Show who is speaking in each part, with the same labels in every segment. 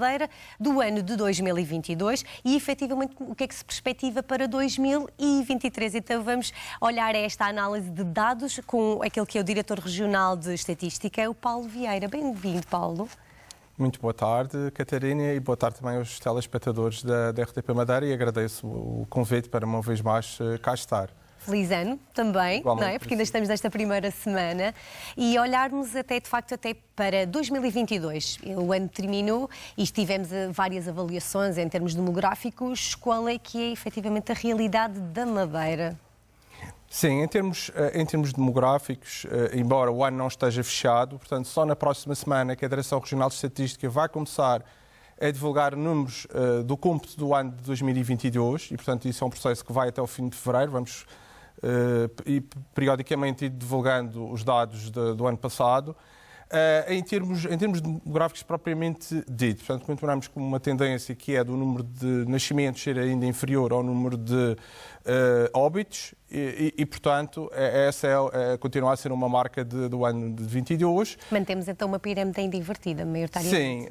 Speaker 1: Madeira do ano de 2022 e, efetivamente, o que é que se perspectiva para 2023. Então, vamos olhar esta análise de dados com aquele que é o Diretor Regional de Estatística, o Paulo Vieira. Bem-vindo, Paulo.
Speaker 2: Muito boa tarde, Catarina, e boa tarde também aos telespectadores da RTP Madeira, e agradeço o convite para, uma vez mais, cá estar.
Speaker 1: Feliz ano também,
Speaker 2: igualmente,
Speaker 1: não é? Porque ainda estamos nesta primeira semana. E olharmos até, de facto, até para 2022. O ano terminou e tivemos várias avaliações em termos demográficos. Qual é que é, efetivamente, a realidade da Madeira?
Speaker 2: Sim, em termos demográficos, embora o ano não esteja fechado, portanto, só na próxima semana que a Direção Regional de Estatística vai começar a divulgar números do cômputo do ano de 2022, e, portanto, isso é um processo que vai até o fim de fevereiro. Vamos e periodicamente ir divulgando os dados do ano passado. Em termos demográficos propriamente dito, portanto, continuamos com uma tendência que é do número de nascimentos ser ainda inferior ao número de óbitos e, portanto, essa continua a ser uma marca do ano de 22.
Speaker 1: Mantemos então uma pirâmide ainda invertida, maioritariamente.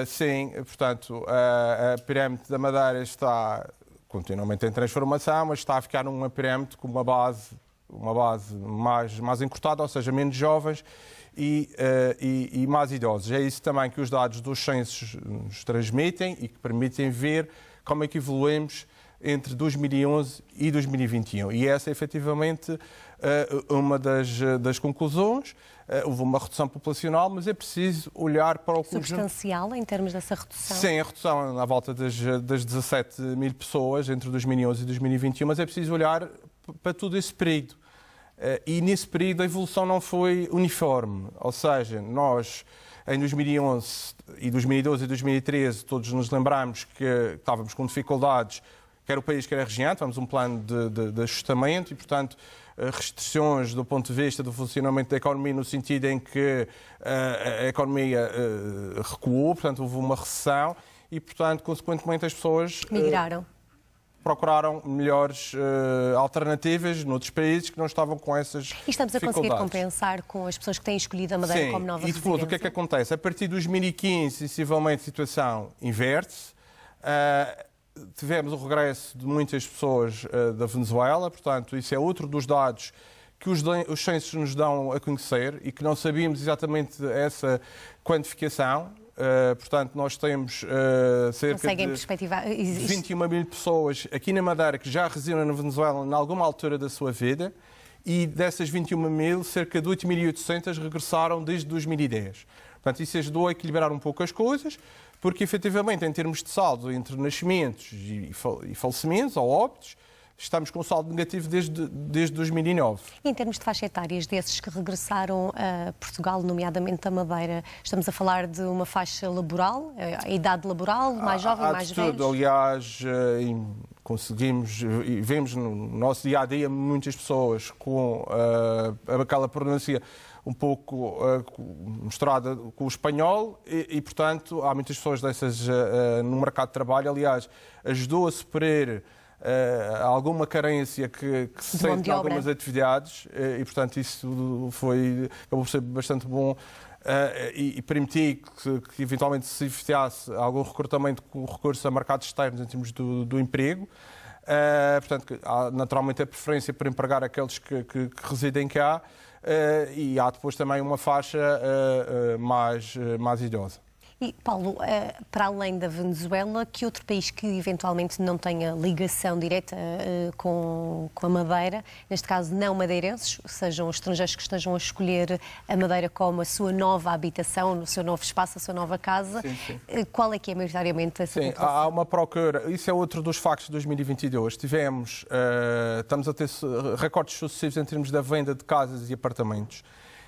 Speaker 2: Sim, portanto, a pirâmide da Madeira está continuamente em transformação, mas está a ficar numa pirâmide com uma base mais encurtada, ou seja, menos jovens e mais idosos. É isso também que os dados dos censos nos transmitem e que permitem ver como é que evoluímos entre 2011 e 2021. E essa é efetivamente uma das conclusões. Houve uma redução populacional, mas é preciso olhar para o conjunto.
Speaker 1: Substancial em termos dessa redução?
Speaker 2: Sim, a redução à volta das 17 mil pessoas entre 2011 e 2021, mas é preciso olhar para todo esse período. E nesse período a evolução não foi uniforme, ou seja, nós em 2011 e 2012 e 2013 todos nos lembramos que estávamos com dificuldades, quer o país, quer a região, tivemos um plano de ajustamento e, portanto, restrições do ponto de vista do funcionamento da economia, no sentido em que a economia recuou, portanto, houve uma recessão e, portanto, consequentemente as pessoas
Speaker 1: migraram.
Speaker 2: Procuraram melhores alternativas noutros países que não estavam com essas dificuldades.
Speaker 1: E estamos a conseguir compensar com as pessoas que têm escolhido a Madeira como nova residência?
Speaker 2: E depois, o que é que acontece? A partir de 2015, sensivelmente, a situação inverte-se. Tivemos o regresso de muitas pessoas da Venezuela, portanto, isso é outro dos dados que os censos nos dão a conhecer e que não sabíamos exatamente essa quantificação. Portanto, nós temos cerca de 21 mil pessoas aqui na Madeira que já residem na Venezuela em alguma altura da sua vida e dessas 21 mil, cerca de 8.800 regressaram desde 2010. Portanto, isso ajudou a equilibrar um pouco as coisas, porque, efetivamente, em termos de saldo entre nascimentos e falecimentos ou óbitos, estamos com um saldo negativo desde 2009.
Speaker 1: E em termos de faixa etárias desses que regressaram a Portugal, nomeadamente a Madeira, estamos a falar de uma faixa laboral, a idade laboral, mais jovem, mais velho?
Speaker 2: Aliás, conseguimos e vemos no nosso dia-a-dia muitas pessoas com aquela pronúncia um pouco misturada com o espanhol e, portanto, há muitas pessoas dessas no mercado de trabalho. Aliás, ajudou a superar alguma carência que se sente em algumas atividades e, portanto, isso acabou por ser bastante bom e permitir que eventualmente se efetuasse algum recrutamento com recurso a mercados externos em termos do emprego. Portanto, há naturalmente a preferência para empregar aqueles que residem cá e há depois também uma faixa mais idosa.
Speaker 1: E, Paulo, para além da Venezuela, que outro país que eventualmente não tenha ligação direta com a Madeira, neste caso não madeirenses, sejam estrangeiros que estejam a escolher a Madeira como a sua nova habitação, o seu novo espaço, a sua nova casa, sim. Qual é que é maioritariamente essa população?
Speaker 2: Há uma procura, isso é outro dos factos de 2022. Estamos a ter recordes sucessivos em termos da venda de casas e apartamentos.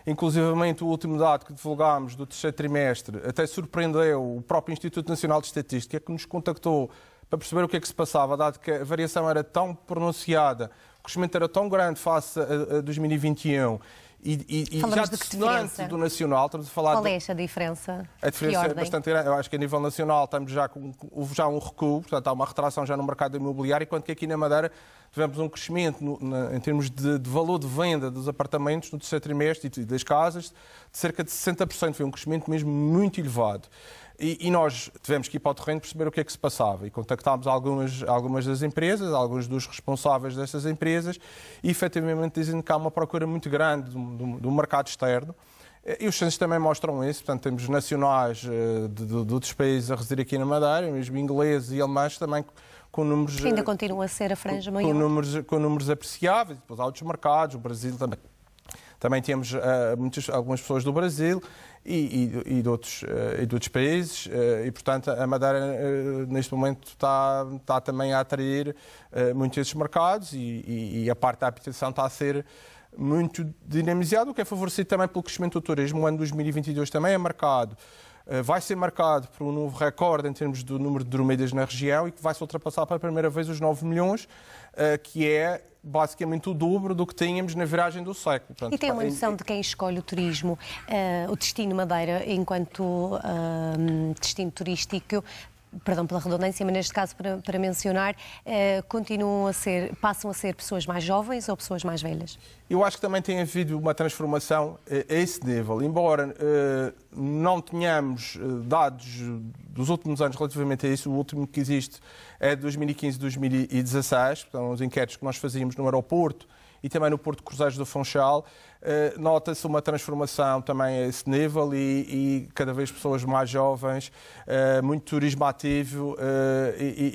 Speaker 2: Inclusivamente, o último dado que divulgámos do terceiro trimestre até surpreendeu o próprio Instituto Nacional de Estatística, que nos contactou para perceber o que é que se passava, dado que a variação era tão pronunciada, o crescimento era tão grande face a 2021 e já distante do nacional. Estamos a falar
Speaker 1: Qual é essa diferença?
Speaker 2: A diferença é bastante grande. Eu acho que a nível nacional houve já um recuo, portanto há uma retração já no mercado imobiliário, enquanto que aqui na Madeira tivemos um crescimento em termos de valor de venda dos apartamentos no terceiro trimestre e das casas de cerca de 60%. Foi um crescimento mesmo muito elevado. E nós tivemos que ir para o terreno perceber o que é que se passava e contactámos algumas das empresas, alguns dos responsáveis dessas empresas e efetivamente dizem que há uma procura muito grande do mercado externo. E os censos também mostram isso, portanto temos nacionais de outros países a residir aqui na Madeira, mesmo ingleses e alemães também com números...
Speaker 1: Que ainda continua a ser a franja maior.
Speaker 2: Com números apreciáveis, depois há outros mercados, o Brasil também. Também temos algumas pessoas do Brasil e de outros países e, portanto, a Madeira neste momento está também a atrair muito esses mercados e a parte da habitação está a ser muito dinamizada, o que é favorecido também pelo crescimento do turismo. O ano 2022 também é marcado. Vai ser marcado por um novo recorde em termos do número de dormidas na região e que vai se ultrapassar pela primeira vez os 9 milhões, que é basicamente o dobro do que tínhamos na viragem do século. Portanto,
Speaker 1: e tem uma noção de quem escolhe o turismo, o destino Madeira, enquanto destino turístico, perdão pela redundância, mas neste caso para mencionar, passam a ser pessoas mais jovens ou pessoas mais velhas?
Speaker 2: Eu acho que também tem havido uma transformação a esse nível. Embora não tenhamos dados dos últimos anos relativamente a isso, o último que existe é de 2015 e 2016, portanto, os inquéritos que nós fazíamos no aeroporto e também no Porto de Cruzeiros do Funchal, nota-se uma transformação também a esse nível e cada vez pessoas mais jovens, muito turismo ativo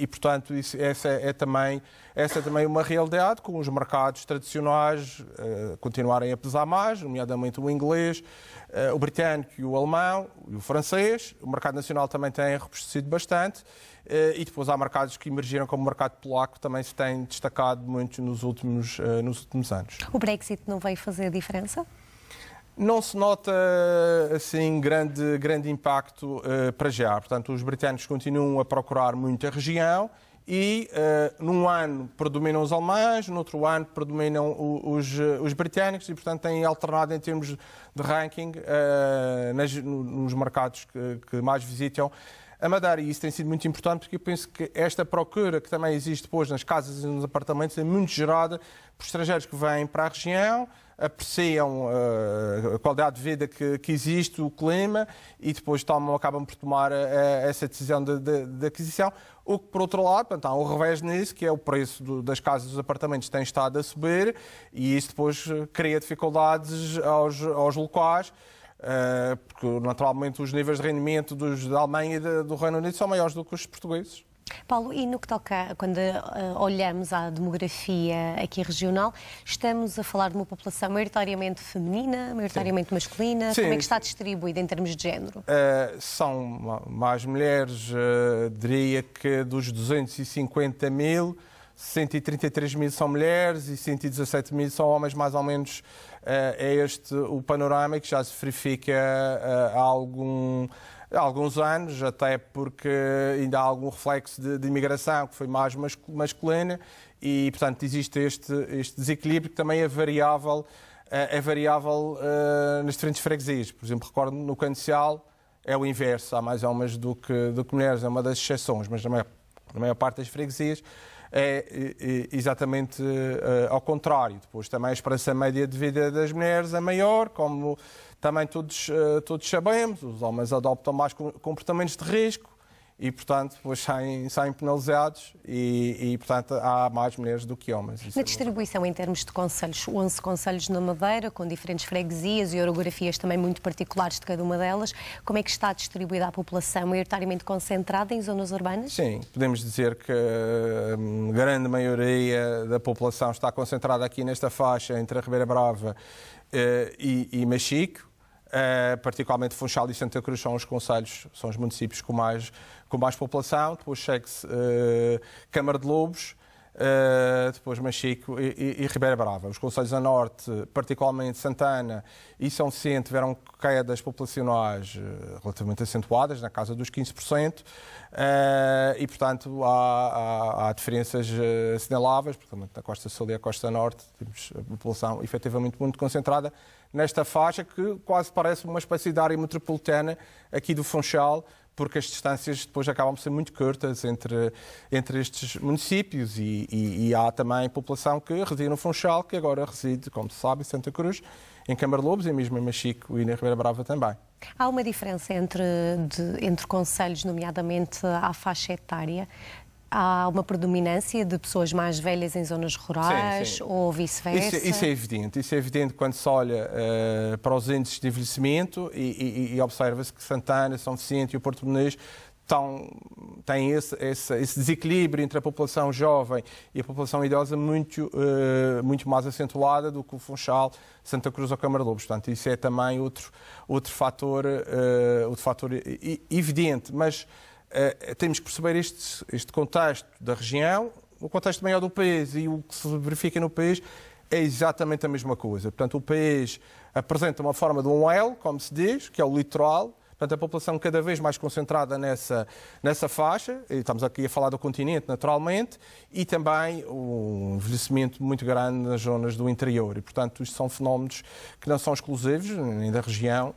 Speaker 2: portanto, essa é também uma realidade, com os mercados tradicionais continuarem a pesar mais, nomeadamente o inglês, o britânico e o alemão e o francês. O mercado nacional também tem robustecido bastante. E depois há mercados que emergiram, como o mercado polaco, que também se tem destacado muito nos últimos anos.
Speaker 1: O Brexit não veio fazer diferença?
Speaker 2: Não se nota assim grande impacto para já. Portanto, os britânicos continuam a procurar muito a região e num ano predominam os alemães, no outro ano predominam os britânicos e, portanto, têm alternado em termos de ranking nos mercados que mais visitam a Madeira, e isso tem sido muito importante porque eu penso que esta procura que também existe depois nas casas e nos apartamentos é muito gerada por estrangeiros que vêm para a região, apreciam a qualidade de vida que existe, o clima, e depois acabam por tomar essa decisão de aquisição. O que, por outro lado, portanto, há um revés nisso, que é o preço das casas e dos apartamentos tem estado a subir, e isso depois cria dificuldades aos locais, porque naturalmente os níveis de rendimento da Alemanha e do Reino Unido são maiores do que os portugueses.
Speaker 1: Paulo, e no que toca, quando olhamos à demografia aqui regional, estamos a falar de uma população maioritariamente feminina, maioritariamente masculina?
Speaker 2: Sim.
Speaker 1: Como é que está distribuída em termos de género?
Speaker 2: São mais mulheres, diria que dos 250 mil, 133 mil são mulheres e 117 mil são homens, mais ou menos. É este o panorama que já se verifica há alguns anos, até porque ainda há algum reflexo de imigração que foi mais masculina e, portanto, existe este desequilíbrio que também é variável nas diferentes freguesias. Por exemplo, recordo no Cancial é o inverso, há mais homens do que mulheres, é uma das exceções, mas na maior parte das freguesias é exatamente ao contrário. Depois também a esperança média de vida das mulheres é maior, como também todos sabemos, os homens adoptam mais comportamentos de risco e, portanto, depois saem penalizados e, portanto, há mais mulheres do que homens.
Speaker 1: Na distribuição em termos de concelhos, 11 concelhos na Madeira, com diferentes freguesias e orografias também muito particulares de cada uma delas, como é que está distribuída a população? Maioritariamente concentrada em zonas urbanas?
Speaker 2: Sim, podemos dizer que a grande maioria da população está concentrada aqui nesta faixa entre a Ribeira Brava e Machico. Particularmente Funchal e Santa Cruz são os concelhos, são os municípios com mais população. Depois segue-se Câmara de Lobos, depois Machico e Ribeira Brava. Os concelhos a norte, particularmente Santana e São Vicente, tiveram quedas populacionais relativamente acentuadas, na casa dos 15%, e, portanto, há diferenças assinaláveis, portanto, na Costa Sul e a Costa Norte temos a população efetivamente muito concentrada nesta faixa, que quase parece uma espécie de área metropolitana aqui do Funchal, porque as distâncias depois acabam por ser muito curtas entre estes municípios e há também população que reside no Funchal, que agora reside, como se sabe, em Santa Cruz, em Câmara de Lobos e mesmo em Machico e na Ribeira Brava também.
Speaker 1: Há uma diferença entre concelhos, nomeadamente à faixa etária? Há uma predominância de pessoas mais velhas em zonas rurais,
Speaker 2: sim.
Speaker 1: ou vice-versa?
Speaker 2: Isso é evidente. Isso é evidente quando se olha para os índices de envelhecimento e observa-se que Santana, São Vicente e o Porto Menês têm esse desequilíbrio entre a população jovem e a população idosa muito mais acentuada do que o Funchal, Santa Cruz ou Câmara de Lobos. Portanto, isso é também outro fator evidente. Mas temos que perceber este contexto da região, o contexto maior do país, e o que se verifica no país é exatamente a mesma coisa. Portanto, o país apresenta uma forma de um L, como se diz, que é o litoral. Portanto, a população cada vez mais concentrada nessa faixa, e estamos aqui a falar do continente, naturalmente, e também um envelhecimento muito grande nas zonas do interior. E, portanto, isto são fenómenos que não são exclusivos, nem da região,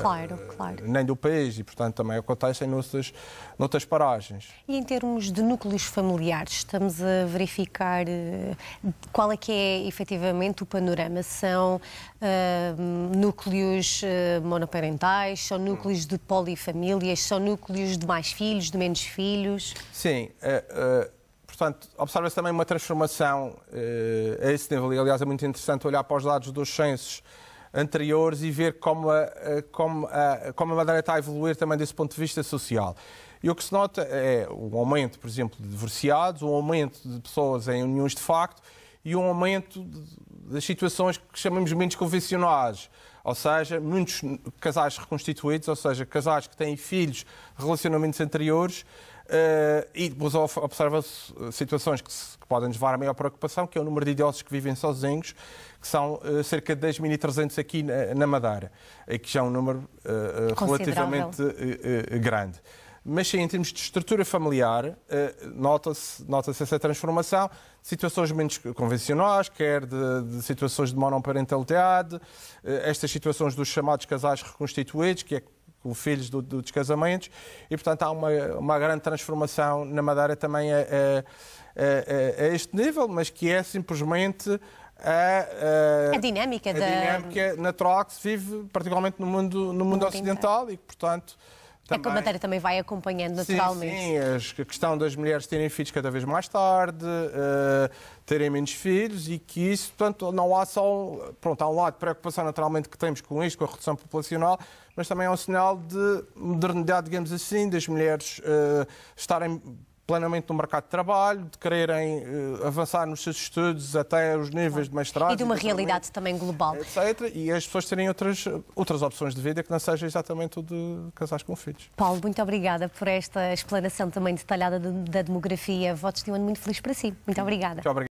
Speaker 1: Claro.
Speaker 2: nem do país, e, portanto, também acontecem noutras paragens.
Speaker 1: E em termos de núcleos familiares, estamos a verificar qual é que é, efetivamente, o panorama? São núcleos monoparentais, são núcleos de polifamílias, são núcleos de mais filhos, de menos filhos?
Speaker 2: Sim, portanto, observa-se também uma transformação a esse nível. E, aliás, é muito interessante olhar para os dados dos censos anteriores e ver como a Madeira está a evoluir também desse ponto de vista social. E o que se nota é o aumento, por exemplo, de divorciados, o aumento de pessoas em uniões de facto e um aumento das situações que chamamos menos convencionais. Ou seja, muitos casais reconstituídos, ou seja, casais que têm filhos, relacionamentos anteriores, e depois observa-se situações que podem levar a maior preocupação, que é o número de idosos que vivem sozinhos, que são cerca de 10.300 aqui na Madeira, que já é um número relativamente grande. Mas sim, em termos de estrutura familiar, nota-se essa transformação de situações menos convencionais, quer de situações de monoparentalidade, estas situações dos chamados casais reconstituídos, que é com filhos dos casamentos, e, portanto, há uma grande transformação na Madeira também a este nível, mas que é simplesmente
Speaker 1: a dinâmica
Speaker 2: natural que se vive, particularmente no mundo ocidental, e que, portanto...
Speaker 1: É que a Madeira também vai acompanhando naturalmente.
Speaker 2: Sim, a questão das mulheres terem filhos cada vez mais tarde, terem menos filhos, e que isso, portanto, não há só... Pronto, há um lado de preocupação naturalmente que temos com isto, com a redução populacional, mas também é um sinal de modernidade, digamos assim, das mulheres estarem plenamente no mercado de trabalho, de quererem avançar nos seus estudos até os níveis de mestrado.
Speaker 1: E de uma realidade também global.
Speaker 2: Etc. E as pessoas terem outras opções de vida que não seja exatamente o de casais com filhos.
Speaker 1: Paulo, muito obrigada por esta explanação também detalhada da demografia. Votos de um ano muito feliz para si. Muito obrigada.
Speaker 2: Muito obrigado.